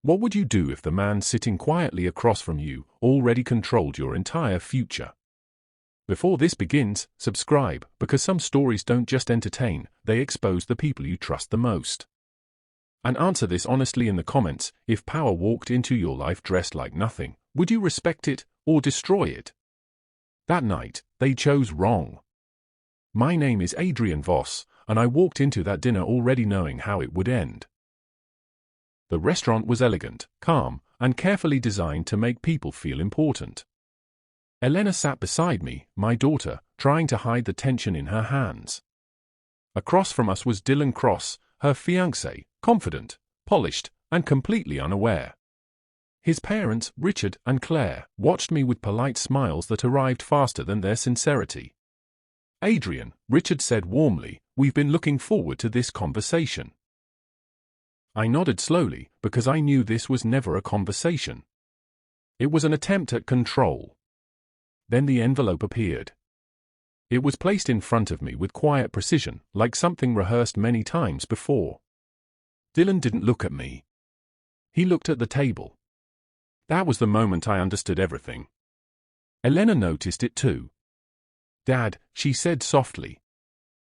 What would you do if the man sitting quietly across from you already controlled your entire future? Before this begins, subscribe, because some stories don't just entertain, they expose the people you trust the most. And answer this honestly in the comments: if power walked into your life dressed like nothing, would you respect it or destroy it? That night, they chose wrong. My name is Adrian Voss, and I walked into that dinner already knowing how it would end. The restaurant was elegant, calm, and carefully designed to make people feel important. Elena sat beside me, my daughter, trying to hide the tension in her hands. Across from us was Dylan Cross, her fiancé, confident, polished, and completely unaware. His parents, Richard and Claire, watched me with polite smiles that arrived faster than their sincerity. "Adrian," Richard said warmly, "we've been looking forward to this conversation." I nodded slowly, because I knew this was never a conversation. It was an attempt at control. Then the envelope appeared. It was placed in front of me with quiet precision, like something rehearsed many times before. Dylan didn't look at me. He looked at the table. That was the moment I understood everything. Elena noticed it too. "Dad," she said softly.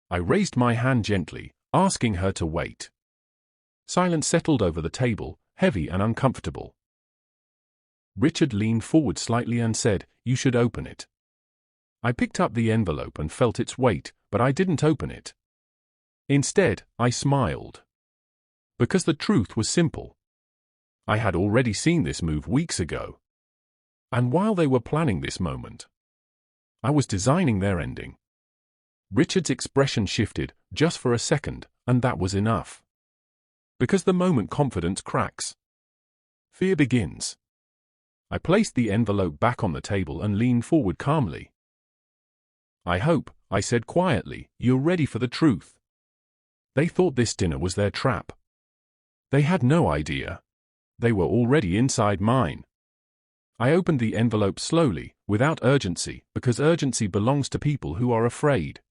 I raised my hand gently, asking her to wait. Silence settled over the table, heavy and uncomfortable. Richard leaned forward slightly and said, "You should open it." I picked up the envelope and felt its weight, but I didn't open it. Instead, I smiled. Because the truth was simple. I had already seen this move weeks ago. And while they were planning this moment, I was designing their ending. Richard's expression shifted, just for a second, and that was enough. Because the moment confidence cracks, fear begins. I placed the envelope back on the table and leaned forward calmly. "I hope," I said quietly, "you're ready for the truth." They thought this dinner was their trap. They had no idea. They were already inside mine. I opened the envelope slowly, without urgency, because urgency belongs to people who are afraid.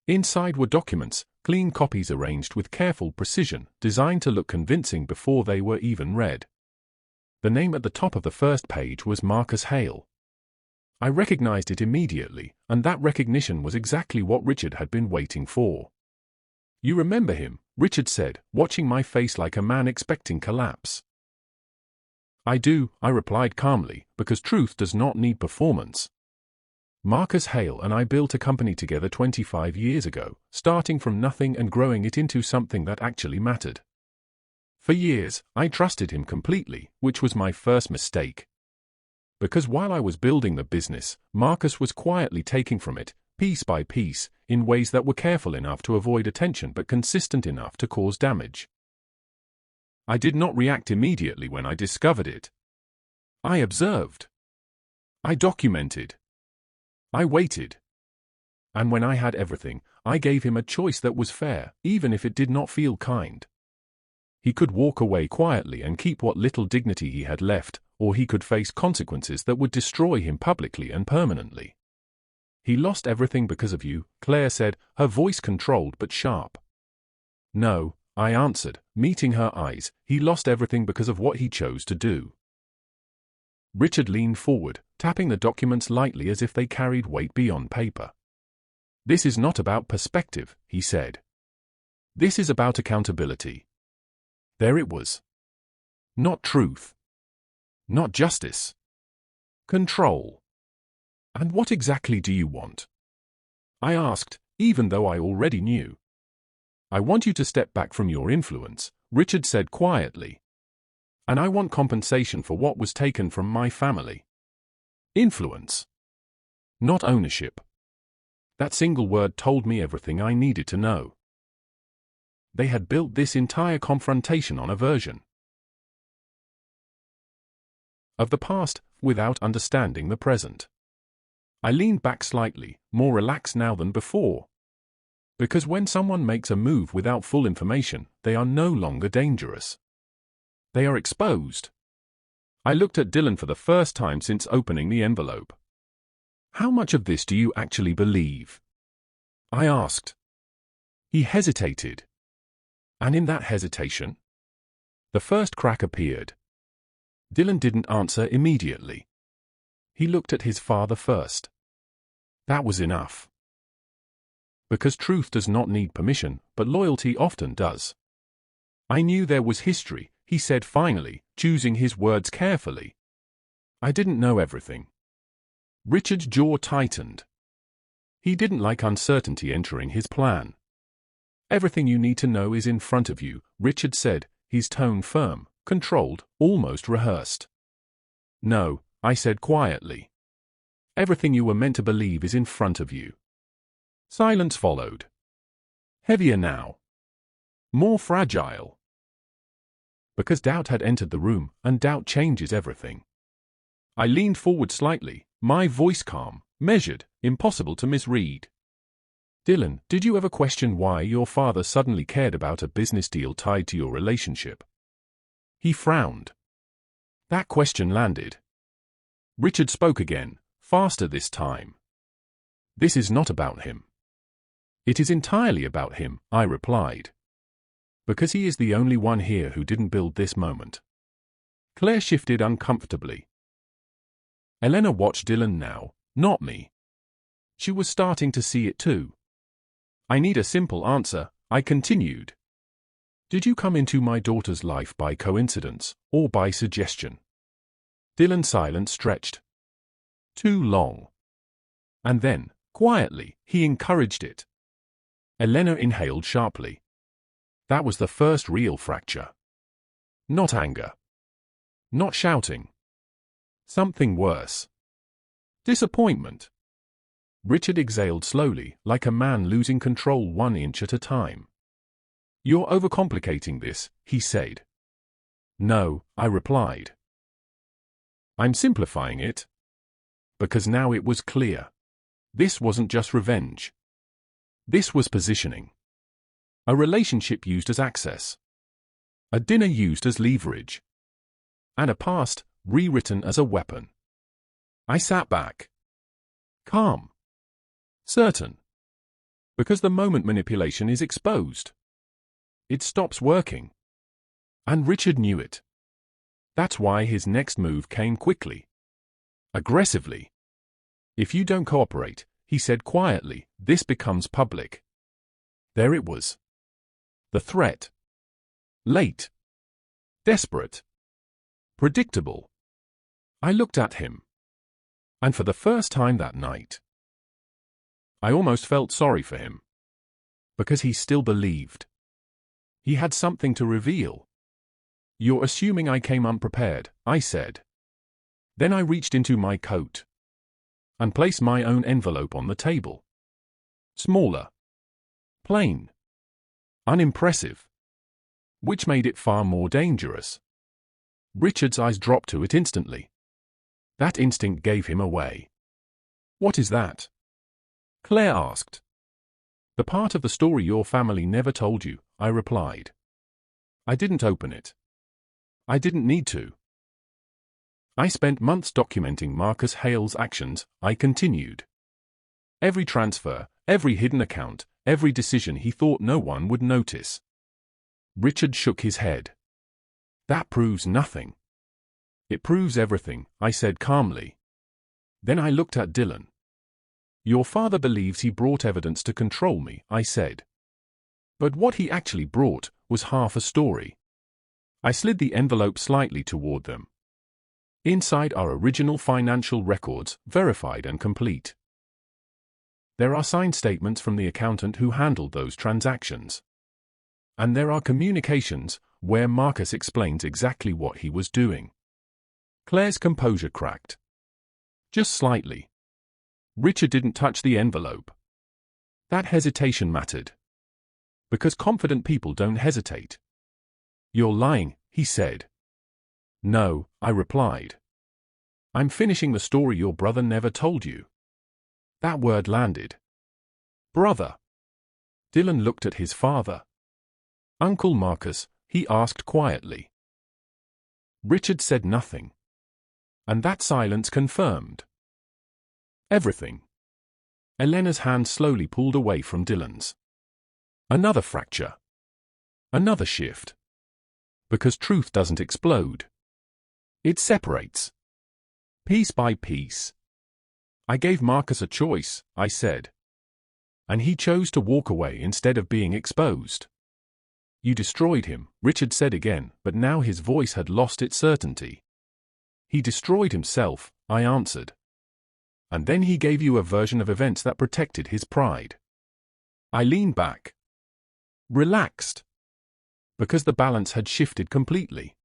Inside were documents, clean copies arranged with careful precision, designed to look convincing before they were even read. The name at the top of the first page was Marcus Hale. I recognized it immediately, and that recognition was exactly what Richard had been waiting for. "You remember him," Richard said, watching my face like a man expecting collapse. "I do," I replied calmly, because truth does not need performance. Marcus Hale and I built a company together 25 years ago, starting from nothing and growing it into something that actually mattered. For years, I trusted him completely, which was my first mistake. Because while I was building the business, Marcus was quietly taking from it, piece by piece, in ways that were careful enough to avoid attention but consistent enough to cause damage. I did not react immediately when I discovered it. I observed. I documented. I waited. And when I had everything, I gave him a choice that was fair, even if it did not feel kind. He could walk away quietly and keep what little dignity he had left, or he could face consequences that would destroy him publicly and permanently. "He lost everything because of you," Claire said, her voice controlled but sharp. "No," I answered, meeting her eyes, "he lost everything because of what he chose to do." Richard leaned forward, tapping the documents lightly as if they carried weight beyond paper. "This is not about perspective," he said. "This is about accountability." There it was. Not truth. Not justice. Control. "And what exactly do you want?" I asked, even though I already knew. "I want you to step back from your influence," Richard said quietly. "And I want compensation for what was taken from my family." Influence. Not ownership. That single word told me everything I needed to know. They had built this entire confrontation on a version of the past, without understanding the present. I leaned back slightly, more relaxed now than before. Because when someone makes a move without full information, they are no longer dangerous. They are exposed. I looked at Dylan for the first time since opening the envelope. "How much of this do you actually believe?" I asked. He hesitated. And in that hesitation, The first crack appeared. Dylan didn't answer immediately. He looked at his father first. That was enough. Because truth does not need permission, but loyalty often does. I knew there was history, he said finally, choosing his words carefully. I didn't know everything. Richard's jaw tightened. He didn't like uncertainty entering his plan. Everything you need to know is in front of you, Richard said, his tone firm, controlled, almost rehearsed. No, I said quietly. Everything you were meant to believe is in front of you. Silence followed. Heavier now. More fragile. Because doubt had entered the room, and doubt changes everything. I leaned forward slightly, my voice calm, measured, impossible to misread. Dylan, did you ever question why your father suddenly cared about a business deal tied to your relationship? He frowned. That question landed. Richard spoke again, faster this time. This is not about him. It is entirely about him, I replied. Because he is the only one here who didn't build this moment. Claire shifted uncomfortably. Elena watched Dylan now, not me. She was starting to see it too. I need a simple answer, I continued. Did you come into my daughter's life by coincidence, or by suggestion? Dylan's silence stretched. Too long. And then, quietly, he encouraged it. Elena inhaled sharply. That was the first real fracture. Not anger. Not shouting. Something worse. Disappointment. Richard exhaled slowly, like a man losing control 1 inch at a time. You're overcomplicating this, he said. No, I replied. I'm simplifying it. Because now it was clear. This wasn't just revenge. This was positioning. A relationship used as access. A dinner used as leverage. And a past rewritten as a weapon. I sat back. Calm. Certain. Because the moment manipulation is exposed, it stops working. And Richard knew it. That's why his next move came quickly. Aggressively. If you don't cooperate, he said quietly, this becomes public. There it was. The threat. Late. Desperate. Predictable. I looked at him. And for the first time that night, I almost felt sorry for him. Because he still believed. He had something to reveal. You're assuming I came unprepared, I said. Then I reached into my coat and placed my own envelope on the table. Smaller. Plain. Unimpressive. Which made it far more dangerous. Richard's eyes dropped to it instantly. That instinct gave him away. What is that? Claire asked. The part of the story your family never told you, I replied. I didn't open it. I didn't need to. I spent months documenting Marcus Hale's actions, I continued. Every transfer, every hidden account, every decision he thought no one would notice. Richard shook his head. That proves nothing. It proves everything, I said calmly. Then I looked at Dylan. Your father believes he brought evidence to control me, I said. But what he actually brought was half a story. I slid the envelope slightly toward them. Inside are original financial records, verified and complete. There are signed statements from the accountant who handled those transactions. And there are communications where Marcus explains exactly what he was doing. Claire's composure cracked. Just slightly. Richard didn't touch the envelope. That hesitation mattered. Because confident people don't hesitate. You're lying, he said. No, I replied. I'm finishing the story your brother never told you. That word landed. Brother. Dylan looked at his father. Uncle Marcus, he asked quietly. Richard said nothing. And that silence confirmed everything. Elena's hand slowly pulled away from Dylan's. Another fracture. Another shift. Because truth doesn't explode. It separates. Piece by piece. I gave Marcus a choice, I said. And he chose to walk away instead of being exposed. You destroyed him, Richard said again, but now his voice had lost its certainty. He destroyed himself, I answered. And then he gave you a version of events that protected his pride. I leaned back. Relaxed. Because the balance had shifted completely.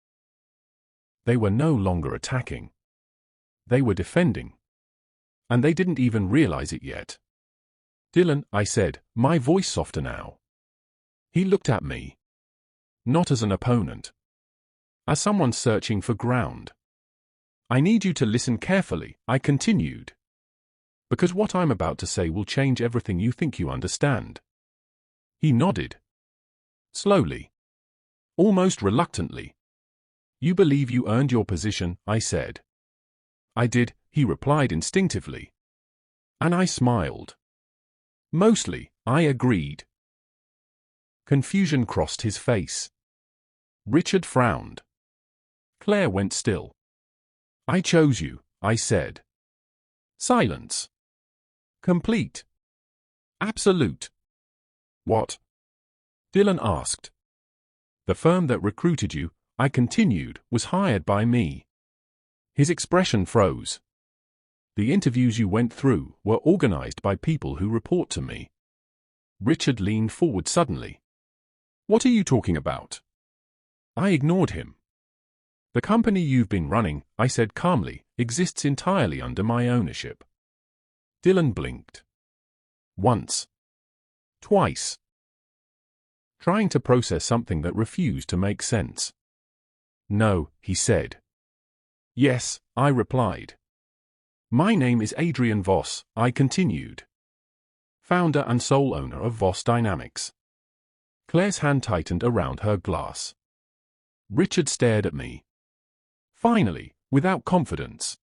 They were no longer attacking. They were defending. And they didn't even realize it yet. Dylan, I said, my voice softer now. He looked at me. Not as an opponent. As someone searching for ground. I need you to listen carefully, I continued. Because what I'm about to say will change everything you think you understand. He nodded. Slowly. Almost reluctantly. You believe you earned your position, I said. I did, he replied instinctively. And I smiled. Mostly, I agreed. Confusion crossed his face. Richard frowned. Claire went still. I chose you, I said. Silence. Complete. Absolute. What? Dylan asked. The firm that recruited you, I continued, was hired by me. His expression froze. The interviews you went through were organized by people who report to me. Richard leaned forward suddenly. What are you talking about? I ignored him. The company you've been running, I said calmly, exists entirely under my ownership. Dylan blinked. Once. Twice. Trying to process something that refused to make sense. No, he said. Yes, I replied. My name is Adrian Voss, I continued. Founder and sole owner of Voss Dynamics. Claire's hand tightened around her glass. Richard stared at me. Finally, without confidence.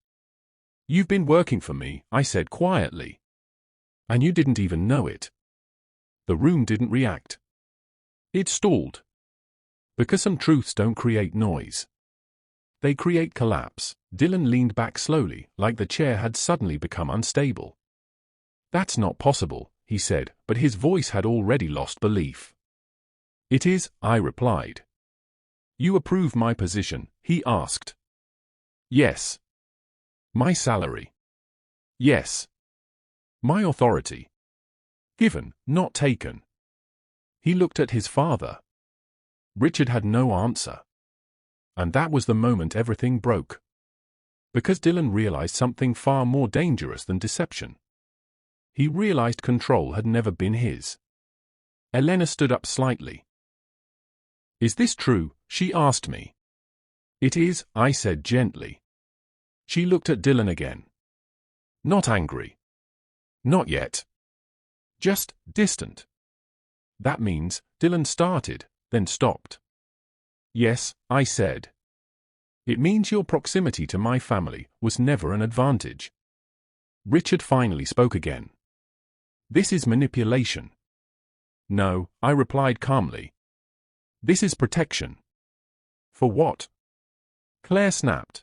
You've been working for me, I said quietly. And you didn't even know it. The room didn't react. It stalled. Because some truths don't create noise. They create collapse. Dylan leaned back slowly, like the chair had suddenly become unstable. That's not possible, he said, but his voice had already lost belief. It is, I replied. You approve my position, he asked. Yes. My salary. Yes. My authority. Given, not taken. He looked at his father. Richard had no answer. And that was the moment everything broke. Because Dylan realized something far more dangerous than deception. He realized control had never been his. Elena stood up slightly. Is this true? She asked me. It is, I said gently. She looked at Dylan again. Not angry. Not yet. Just distant. That means, Dylan started, then stopped. Yes, I said. It means your proximity to my family was never an advantage. Richard finally spoke again. This is manipulation. No, I replied calmly. This is protection. For what? Claire snapped.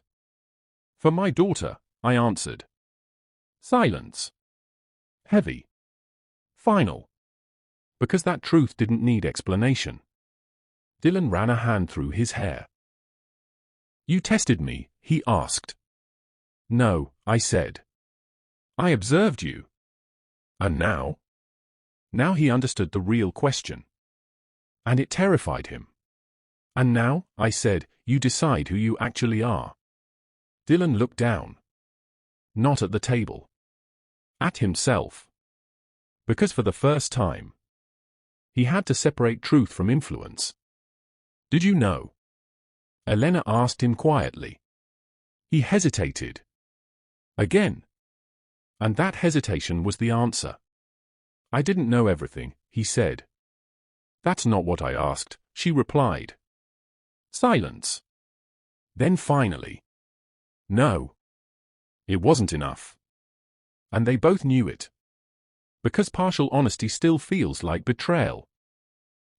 For my daughter, I answered. Silence. Heavy. Final. Because that truth didn't need explanation. Dylan ran a hand through his hair. You tested me, he asked. No, I said. I observed you. And now? Now he understood the real question. And it terrified him. And now, I said, you decide who you actually are. Dylan looked down. Not at the table. At himself. Because for the first time, he had to separate truth from influence. Did you know? Elena asked him quietly. He hesitated. Again. And that hesitation was the answer. I didn't know everything, he said. That's not what I asked, she replied. Silence. Then finally. No. It wasn't enough. And they both knew it. Because partial honesty still feels like betrayal.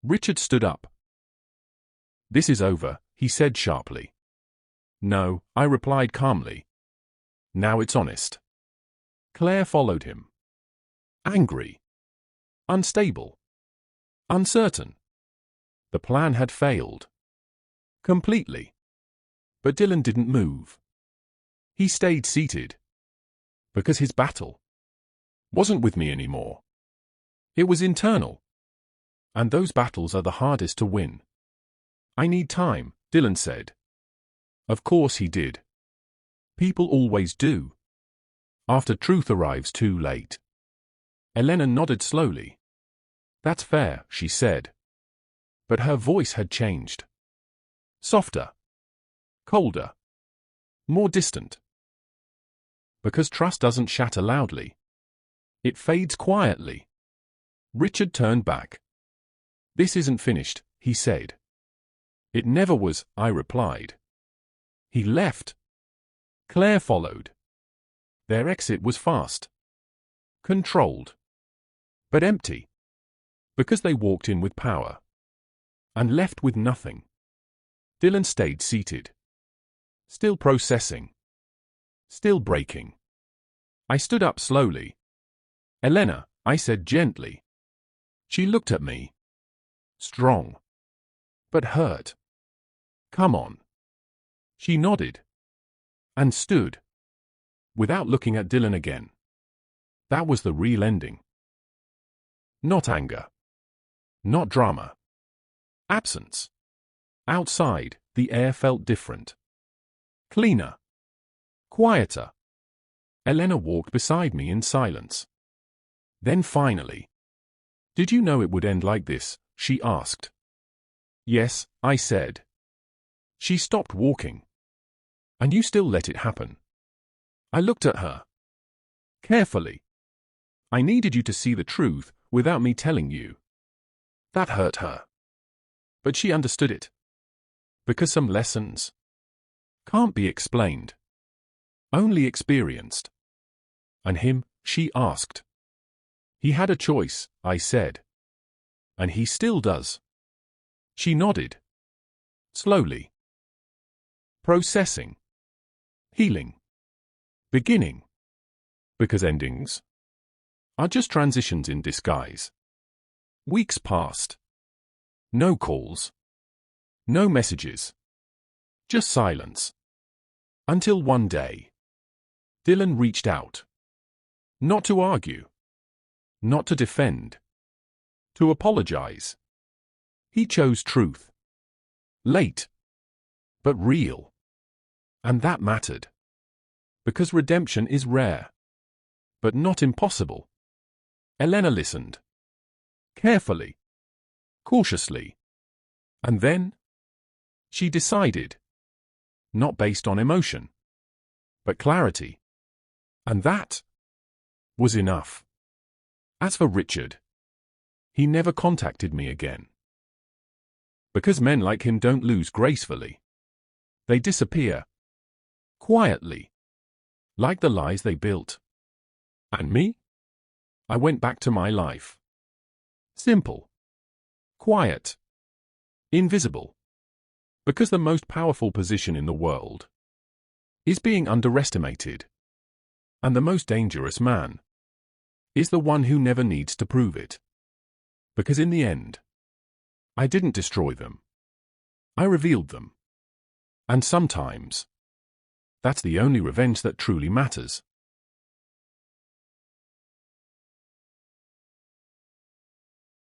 Richard stood up. This is over, he said sharply. No, I replied calmly. Now it's honest. Claire followed him. Angry. Unstable. Uncertain. The plan had failed. Completely. But Dylan didn't move. He stayed seated. Because his battle wasn't with me anymore. It was internal. And those battles are the hardest to win. I need time, Dylan said. Of course he did. People always do. After truth arrives too late. Elena nodded slowly. That's fair, she said. But her voice had changed. Softer. Colder. More distant. Because trust doesn't shatter loudly. It fades quietly. Richard turned back. This isn't finished, he said. It never was, I replied. He left. Claire followed. Their exit was fast. Controlled. But empty. Because they walked in with power. And left with nothing. Dylan stayed seated. Still processing. Still breaking. I stood up slowly. Elena, I said gently. She looked at me. Strong. But hurt. Come on. She nodded. And stood. Without looking at Dylan again. That was the real ending. Not anger. Not drama. Absence. Outside, the air felt different. Cleaner. Quieter. Elena walked beside me in silence. Then finally. Did you know it would end like this? She asked. Yes, I said. She stopped walking. And you still let it happen. I looked at her. Carefully. I needed you to see the truth without me telling you. That hurt her. But she understood it. Because some lessons can't be explained. Only experienced. And him, she asked. He had a choice, I said. And he still does. She nodded. Slowly. Processing. Healing. Beginning. Because endings are just transitions in disguise. Weeks passed. No calls. No messages. Just silence. Until one day. Dylan reached out. Not to argue. Not to defend. To apologize. He chose truth. Late. But real. And that mattered. Because redemption is rare. But not impossible. Elena listened. Carefully. Cautiously. And then? She decided. Not based on emotion. But clarity. And that was enough. As for Richard, he never contacted me again. Because men like him don't lose gracefully. They disappear. Quietly. Like the lies they built. And me? I went back to my life. Simple. Quiet. Invisible. Because the most powerful position in the world is being underestimated. And the most dangerous man is the one who never needs to prove it. Because in the end, I didn't destroy them. I revealed them. And sometimes, that's the only revenge that truly matters.